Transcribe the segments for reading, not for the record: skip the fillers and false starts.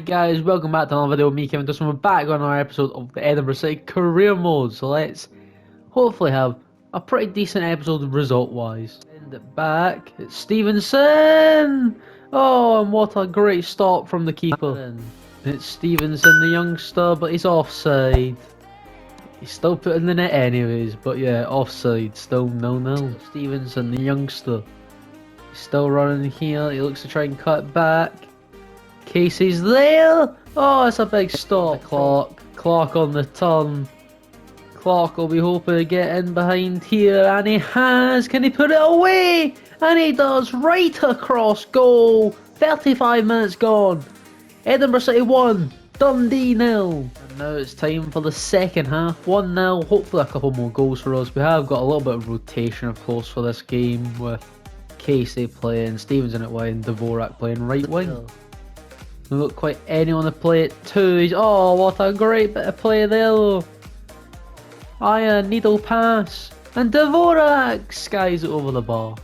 Right guys, welcome back to another video with me, Kevin Dustin. We're back on our episode of the Edinburgh City career mode, so let's hopefully have a pretty decent episode result wise. Send it back, it's Stevenson! Oh, and what a great stop from the keeper. It's Stevenson, the youngster, but he's offside. He's still put in the net anyways, but yeah, offside, still 0-0. Stevenson, the youngster, he's still running here, he looks to try and cut back. Casey's there! Oh, it's a big stop. Clark on the turn. Clark will be hoping to get in behind here, and he has. Can he put it away? And he does, right across goal. 35 minutes gone. Edinburgh City 1, Dundee 0. And now it's time for the second half. 1-0. Hopefully a couple more goals for us. We have got a little bit of rotation, of course, for this game with Casey playing, Stevenson at wide, and Dvorak playing right wing. We look quite any on the play at 2. Oh, what a great bit of play there though. A needle pass. And Dvorak skies it over the bar.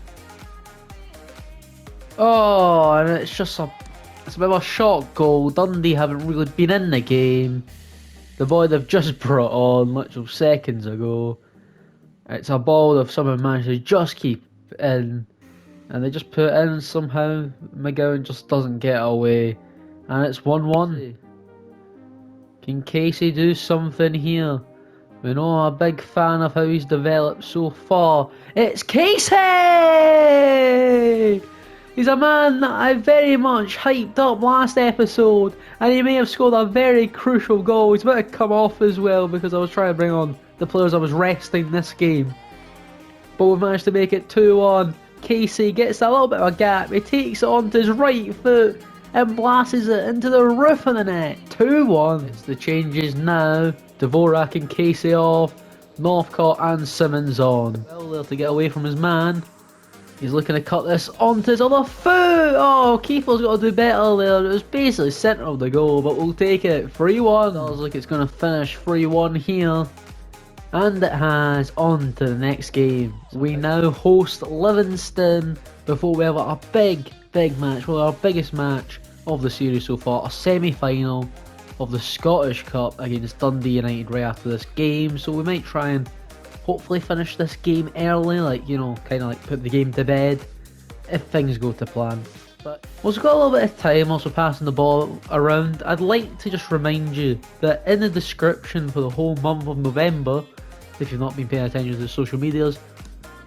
Oh, and it's a bit of a shock goal. Dundee haven't really been in the game. The boy they've just brought on literally seconds ago. It's a ball that someone managed to just keep in. And they just put it in somehow. McGowan just doesn't get away. And it's 1-1. Can Casey do something here? We know I'm a big fan of how he's developed so far. It's Casey! He's a man that I very much hyped up last episode. And he may have scored a very crucial goal. He's about to come off as well because I was trying to bring on the players I was resting this game. But we managed to make it 2-1. Casey gets a little bit of a gap. He takes it onto his right foot and blasts it into the roof of the net. 2-1. It's the changes now. Dvorak and Casey off. Northcott and Simmons on. Well there to get away from his man. He's looking to cut this onto his other foot. Oh, Keeper's got to do better there. It was basically centre of the goal, but we'll take it. 3-1. Looks like it's going to finish 3-1 here. And it has. On to the next game. We now host Livingston before we have a big match. Well, our biggest match of the series so far. A semi-final of the Scottish Cup against Dundee United right after this game. So we might try and hopefully finish this game early. Like, you know, kind of like put the game to bed if things go to plan. But we've got a little bit of time also passing the ball around. I'd like to just remind you that in the description for the whole month of November, if you've not been paying attention to the social medias,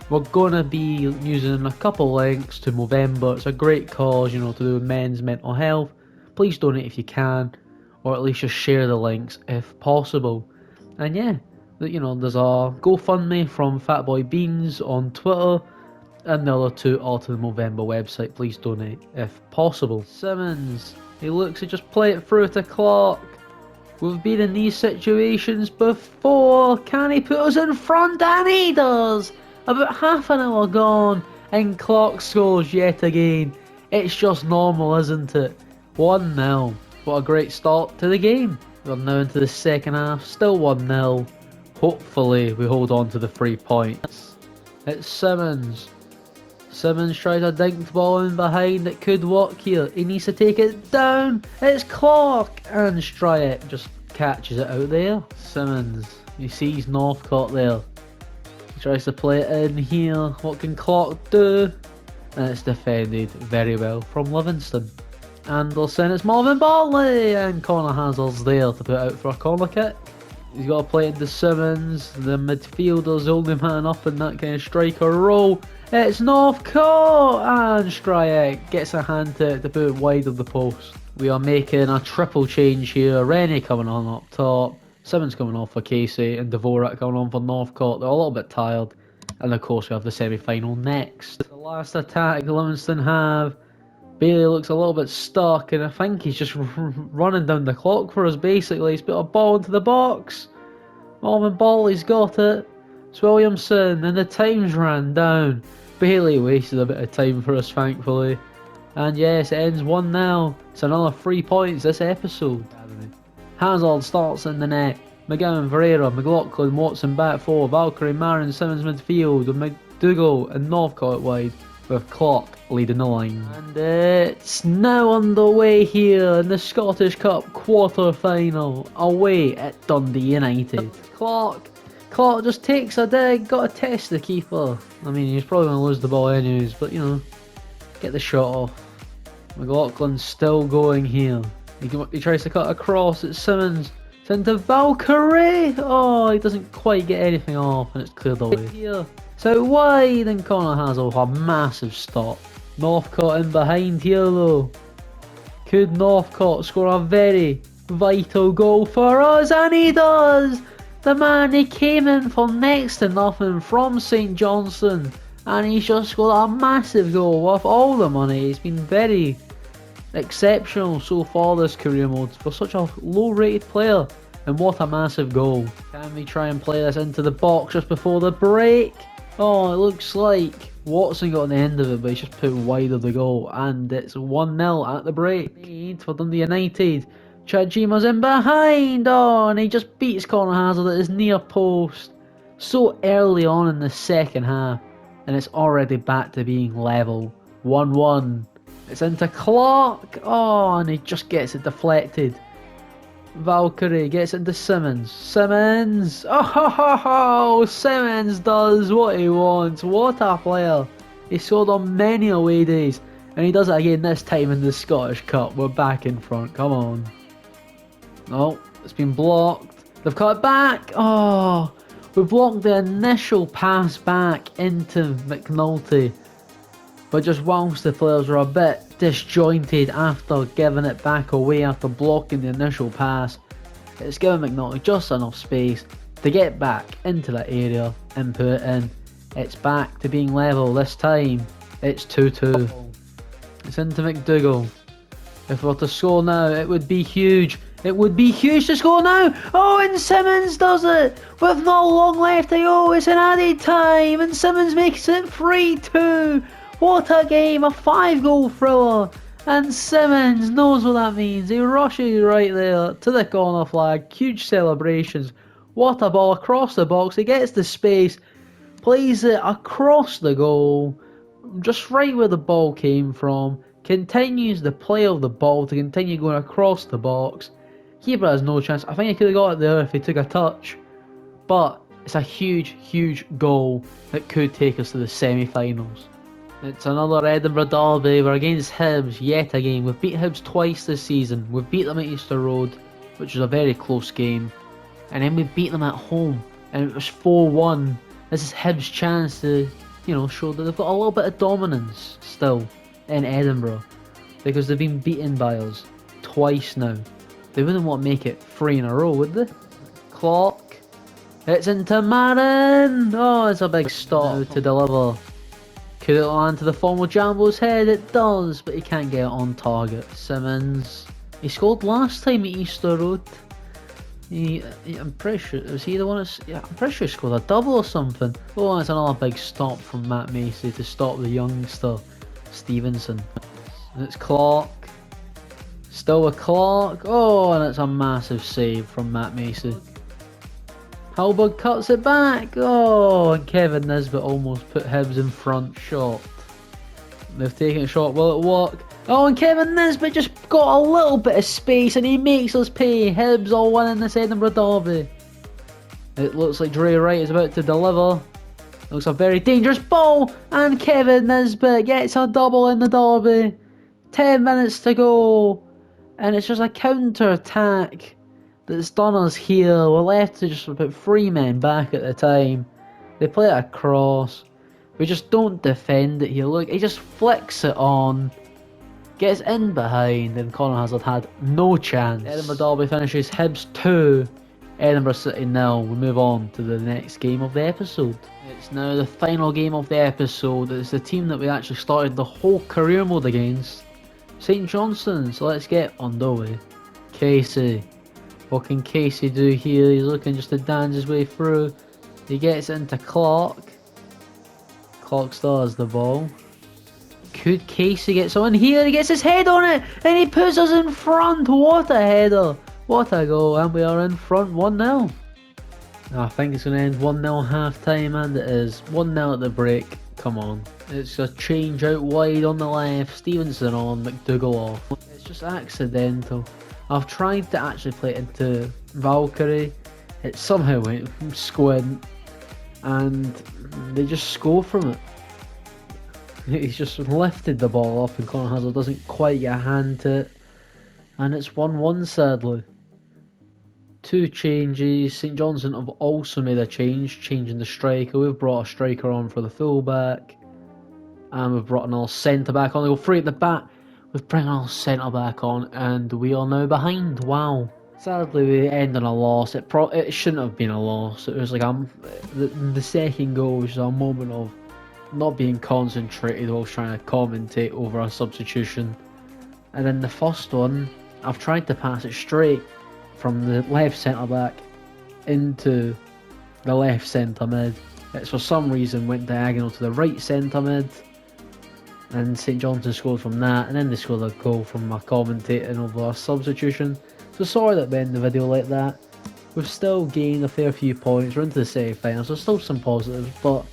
we're going to be using a couple links to Movember. It's a great cause, you know, to do with men's mental health. Please donate if you can, or at least just share the links if possible. And yeah, you know, there's a GoFundMe from Fatboy Beans on Twitter, and the other two are to the Movember website. Please donate if possible. Simmons, he looks to just play it through to Clark. We've been in these situations before. Can he put us in front? And he does! About half an hour gone, and Clark scores yet again. It's just normal, isn't it? 1-0. What a great start to the game. We're now into the second half, still 1-0. Hopefully we hold on to the 3 points. It's Simmons. Simmons tries a dinked ball in behind. It could work here. He needs to take it down. It's Clark, and Stryek just catches it out there. Simmons, he sees Northcott there. Tries to play it in here. What can Clark do? And it's defended very well from Livingston. Anderson, it's Marvin Bartley, and Connor Hazard's there to put out for a corner kick. He's got to play it into Simmons. The midfielder's the only man up in that kind of striker role. It's Northcott, and Stryek gets a hand to it to put it wide of the post. We are making a triple change here. Rennie coming on up top. Simmons coming off for Casey, and Dvorak coming on for Northcott. They're a little bit tired. And of course we have the semi-final next. The last attack Livingston have. Bailey looks a little bit stuck, and I think he's just running down the clock for us basically. He's put a ball into the box. Marvin Bartley's got it. It's Williamson, and the time's ran down. Bailey wasted a bit of time for us thankfully. And yes, it ends 1-0. It's another 3 points this episode. Hazard starts in the net. McGowan, Ferreira, McLaughlin, Watson back four. Valkyrie, Marin, Simmons midfield, and McDougall and Northcott wide. with Clark leading the line. And it's now underway here in the Scottish Cup quarter-final, away at Dundee United. Clark just takes a dig, got to test the keeper. I mean, he's probably going to lose the ball anyways, but you know, get the shot off. McLaughlin's still going here. He tries to cut across, it's Simmons. It's into Valkyrie! Oh, he doesn't quite get anything off, and it's cleared away. Here. So wide, and Connor Hazel a massive stop. Northcott in behind here though. Could Northcott score a very vital goal for us? And he does! The man, he came in for next to nothing from St Johnstone, and he's just scored a massive goal worth all the money. He's been very exceptional so far this career mode for such a low rated player, and what a massive goal. Can we try and play this into the box just before the break? Oh, it looks like Watson got on the end of it, but he's just put wide of the goal, and it's 1-0 at the break for Dundee United. Chajima's in behind, oh, and he just beats Connor Hazard at his near post so early on in the second half, and it's already back to being level. 1-1. It's into Clark, oh, and he just gets it deflected. Valkyrie gets into Simmons. Simmons! Oh, Simmons does what he wants. What a player. He scored on many away days, and he does it again this time in the Scottish Cup. We're back in front, come on. No, it's been blocked. They've cut it back. Oh, we blocked the initial pass back into McNulty. But just whilst the players were a bit disjointed after giving it back away after blocking the initial pass, it's given McNulty just enough space to get back into that area and put it in. It's back to being level this time. It's 2-2. It's into McDougall. If we were to score now, it would be huge. It would be huge to score now. Oh, and Simmons does it with not long left to go. It's an added time, and Simmons makes it 3-2. What a game, a 5-goal thriller. And Simmons knows what that means. He rushes right there to the corner flag. Huge celebrations. What a ball across the box. He gets the space, plays it across the goal, just right where the ball came from. Continues the play of the ball to continue going across the box. Keeper has no chance. I think he could have got it there if he took a touch. But it's a huge, huge goal that could take us to the semi-finals. It's another Edinburgh derby. We're against Hibs yet again. We've beat Hibs twice this season. We've beat them at Easter Road, which was a very close game. And then we beat them at home, and it was 4-1. This is Hibs' chance to, you know, show that they've got a little bit of dominance still in Edinburgh, because they've been beaten by us twice now. They wouldn't want to make it 3 in a row, would they? Clark. It's into Marin. Oh, it's a big stop now to deliver. Could it land to the former Jambo's head? It does, but he can't get it on target. Simmons. He scored last time at Easter Road. I'm pretty sure, was he the one that's, yeah, I'm pretty sure he scored a double or something. Oh, it's another big stop from Matt Macy to stop the youngster Stevenson. And it's Clark. Still with Clark. Oh, and it's a massive save from Matt Macy. Halberg cuts it back. Oh, and Kevin Nisbet almost put Hibs in front. Shot. They've taken a shot. Will it work? Oh, and Kevin Nisbet just got a little bit of space, and he makes us pay. Hibs all winning this Edinburgh derby. It looks like Dre Wright is about to deliver. Looks a very dangerous ball, and Kevin Nisbet gets a double in the derby. 10 minutes to go, and it's just a counter-attack that's done us here. We're left to just about 3 men back at the time. They play it across. We just don't defend it here. Look, he just flicks it on, gets in behind, and Connor Hazard had no chance. Edinburgh derby finishes Hibs 2, Edinburgh City 0. We move on to the next game of the episode. It's now the final game of the episode. It's the team that we actually started the whole career mode against, St Johnstone. So let's get underway. Casey. What can Casey do here? He's looking just to dance his way through. He gets into Clark. Clark still has the ball. Could Casey get someone here? He gets his head on it, and he puts us in front. What a header. What a goal. And we are in front 1-0. I think it's going to end 1-0 half time, and it is 1-0 at the break. come on. It's a change out wide on the left, Stevenson on, McDougall off. It's just accidental. I've tried to actually play it into Valkyrie. It somehow went squint, and they just score from it. He's just lifted the ball up and Conor Hazard doesn't quite get a hand to it. And it's 1-1 sadly. 2 changes. St Johnstone have also made a change, changing the striker. We've brought a striker on for the fullback. And we've brought another centre back on. They go free at the back. We've brought another centre back on and we are now behind. Wow. Sadly we end on a loss. It shouldn't have been a loss. It was like the second goal was a moment of not being concentrated while trying to commentate over a substitution. And then the first one, I've tried to pass it straight from the left centre back into the left centre mid. It's for some reason went diagonal to the right centre mid, and St Johnstone scored from that, and then they scored a goal from my commentating over a substitution. So sorry that we end the video like that. We've still gained a fair few points. We're into the semi-finals, so still some positives, but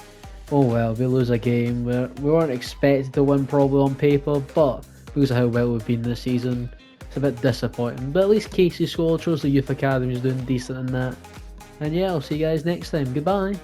oh well, we lose a game where we weren't expected to win probably on paper, but because of how well we've been this season, it's a bit disappointing. But at least Casey scored, shows the youth academy is doing decent in that. And yeah, I'll see you guys next time. Goodbye.